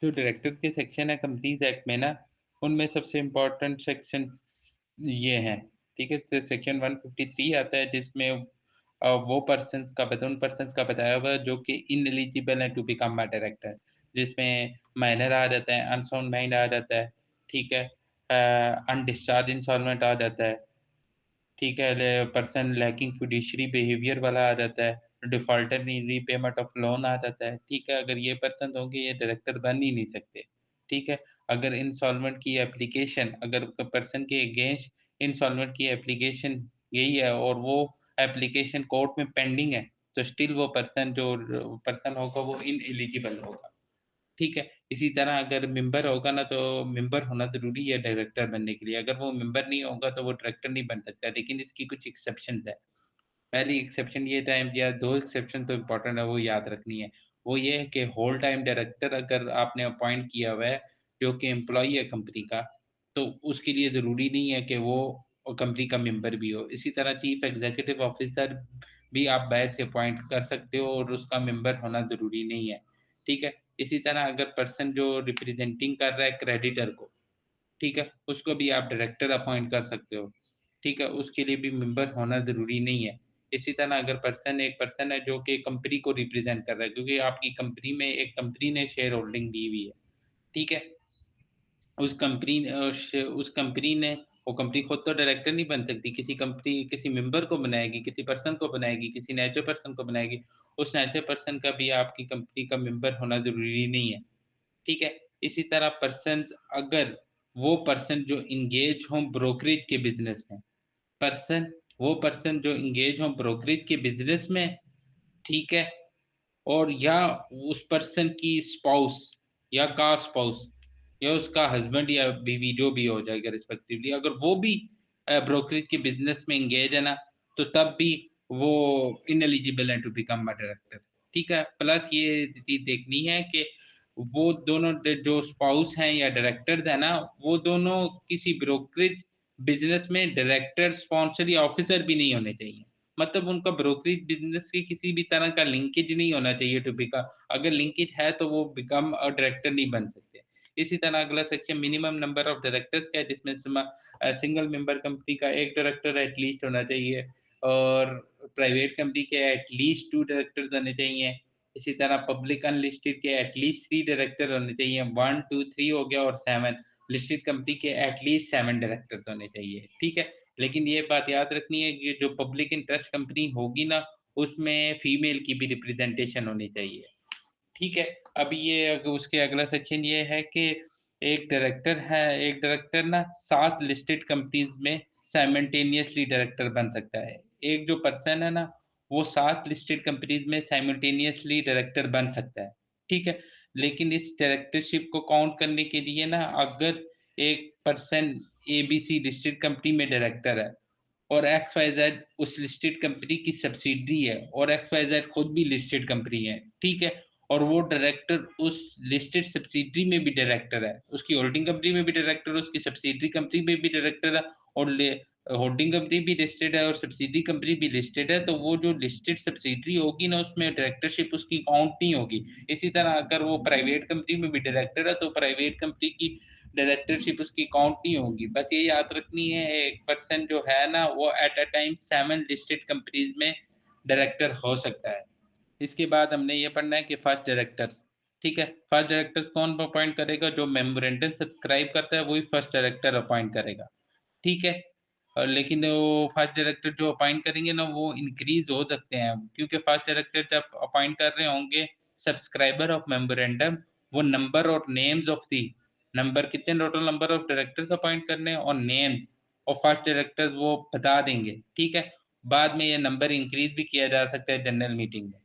जो डायरेक्टर के सेक्शन है कंपनीज एक्ट में ना, उनमें सबसे इम्पोर्टेंट सेक्शन ये हैं, ठीक है? सेक्शन 153 आता है जिसमें वो पर्सन्स का उन पर्सन्स का बताया हुआ है जो कि इनएलिजिबल है टू बिकम अ डायरेक्टर, जिसमें माइनर आ जाता है, अनसाउंड माइंड आ जाता है, ठीक है? अनडिस्चार्ज इंसॉल्वेंट आ जाता है, ठीक है? पर्सन लैकिंग फिड्यूशियरी बिहेवियर वाला आ जाता है, defaulter in repayment of loan आ जाता है, ठीक है? अगर ये पर्सन होंगे ये डायरेक्टर बन ही नहीं सकते, ठीक है? अगर इंसॉल्वेंट की एप्लीकेशन अगर पर्सन के अगेंस्ट इंसॉल्वेंट की एप्लीकेशन यही है और वो एप्लीकेशन कोर्ट में पेंडिंग है, तो स्टिल वो पर्सन होगा वो इनएलिजिबल होगा। ठीक है? इसी तरह अगर मेंबर होगा ना तो मेंबर होना ज़रूरी है डायरेक्टर बनने के लिए, अगर वो मेंबर नहीं होगा तो वो डायरेक्टर नहीं बन सकता, लेकिन इसकी कुछ एक्सेप्शंस है। पहली एक्सेप्शन ये टाइम या 2 एक्सेप्शन तो इम्पोर्टेंट है, वो याद रखनी है। वो ये है कि होल टाइम डायरेक्टर अगर आपने अपॉइंट किया हुआ है, जो कि एम्प्लॉयी है कंपनी का, तो उसके लिए ज़रूरी नहीं है कि वो कंपनी का मेंबर भी हो। इसी तरह चीफ एग्ज़ीक्यूटिव ऑफ़िसर भी आप बाहर से अपॉइंट कर सकते हो और उसका मेंबर होना ज़रूरी नहीं है, ठीक है? इसी तरह अगर पर्सन जो रिप्रेजेंटिंग कर रहा है क्रेडिटर को, ठीक है? उसको भी आप डायरेक्टर अपॉइंट कर सकते हो, ठीक है? उसके लिए भी मेंबर होना ज़रूरी नहीं है। इसी तरह अगर एक पर्सन है जो कि कंपनी को रिप्रेज़ेंट कर रहा है क्योंकि आपकी कंपनी में एक कंपनी ने शेयर होल्डिंग दी हुई है, ठीक है? उस कंपनी ने वो कंपनी खुद तो डायरेक्टर नहीं बन सकती, किसी मेंबर को बनाएगी, किसी पर्सन को बनाएगी, किसी नेचर पर्सन को बनाएगी। उस नेचर पर्सन का भी आपकी कंपनी का मेंबर होना ज़रूरी नहीं है। ठीक है? इसी तरह अगर वो पर्सन जो एंगेज हों ब्रोकरेज के बिज़नेस में, पर्सन जो एंगेज हों ब्रोकरेज के बिज़नेस में, ठीक है? और या उस पर्सन की स्पाउस या का स्पाउस या उसका हस्बैंड या बीवी जो भी हो जाएगा रिस्पेक्टिवली, अगर वो भी ब्रोकरेज के बिज़नेस में एंगेज है ना, तो तब भी वो इनएलिजिबल है टू बिकम अ डायरेक्टर, ठीक है? प्लस ये चीज़ देखनी है कि वो दोनों ड जो स्पाउस हैं या डायरेक्टर्स हैं ना, वो दोनों किसी ब्रोकरेज बिज़नेस में डायरेक्टर, स्पॉन्सर या ऑफिसर भी नहीं होने चाहिए। मतलब उनका ब्रोकरेज बिज़नेस से किसी भी तरह का लिंकेज नहीं होना चाहिए अगर लिंकेज है तो वो बिकम अ डायरेक्टर नहीं बन सकते। इसी तरह अगला section minimum number of directors का है जिसमें सिंगल मेंबर कंपनी का 1 डायरेक्टर एट लीस्ट होना चाहिए और प्राइवेट कंपनी के एट लीस्ट 2 डायरेक्टर्स होने चाहिए। इसी तरह पब्लिक अनलिस्टेड के एट लीस्ट 3 डायरेक्टर होने चाहिए। 1, 2, 3 हो गया और 7 लिस्टेड कंपनी के एट लीस्ट 7 डायरेक्टर्स होने चाहिए। ठीक है? लेकिन ये बात याद रखनी है कि जो पब्लिक इंटरेस्ट कंपनी होगी ना, उसमें फीमेल की भी रिप्रेजेंटेशन होनी चाहिए। ठीक है? अब उसके अगला सेक्शन ये है कि एक डायरेक्टर ना 7 लिस्टेड कंपनीज़ में साइमल्टेनियसली डायरेक्टर बन सकता है। एक जो पर्सन है ना, वो 7 लिस्टेड कंपनीज़ में साइमल्टेनियसली डायरेक्टर बन सकता है। ठीक है? लेकिन इस डायरेक्टरशिप को काउंट करने के लिए ना अगर एक पर्सन एबीसी लिस्टेड कंपनी में डायरेक्टर है और एक्स-वाई-ज़ेड उस लिस्टेड कंपनी की सब्सिडियरी है और एक्स-वाई-ज़ेड खुद भी लिस्टेड कंपनी है, ठीक है? और वो डायरेक्टर उस लिस्टेड सब्सिडियरी में भी डायरेक्टर है, उसकी होल्डिंग कंपनी में भी डायरेक्टर है, उसकी सब्सिडियरी कंपनी में भी डायरेक्टर है और होल्डिंग कंपनी भी लिस्टेड है और सब्सिडियरी कंपनी भी लिस्टेड है, तो वो जो लिस्टेड सब्सिडियरी होगी ना, उसमें डायरेक्टरशिप उसकी काउंट नहीं होगी। इसी तरह अगर वो प्राइवेट कंपनी में भी डायरेक्टर है, तो प्राइवेट कंपनी की डायरेक्टरशिप उसकी काउंट नहीं होगी। बस ये याद रखनी है एक पर्सन जो है ना वो at a time 7 listed companies में डायरेक्टर हो सकता है। इसके बाद हमने ये पढ़ना है कि फर्स्ट डायरेक्टर्स, ठीक है? फर्स्ट डायरेक्टर्स कौन अपॉइंट करेगा? जो मेमोरेंडम सब्सक्राइब करता है वही फर्स्ट डायरेक्टर अपॉइंट करेगा, ठीक है? लेकिन वो फर्स्ट डायरेक्टर जो अपॉइंट करेंगे ना वो इंक्रीज़ हो सकते हैं क्योंकि फर्स्ट डायरेक्टर जब अपॉइंट कर रहे होंगे सब्सक्राइबर ऑफ मेमोरेंडम वो नंबर और नेम्स ऑफ दी नंबर कितने total number of directors appoint करने हैं और नेम ऑफ फर्स्ट डायरेक्टर्स वो बता देंगे, ठीक है? बाद में ये नंबर इंक्रीज़ भी किया जा सकता है जनरल मीटिंग में।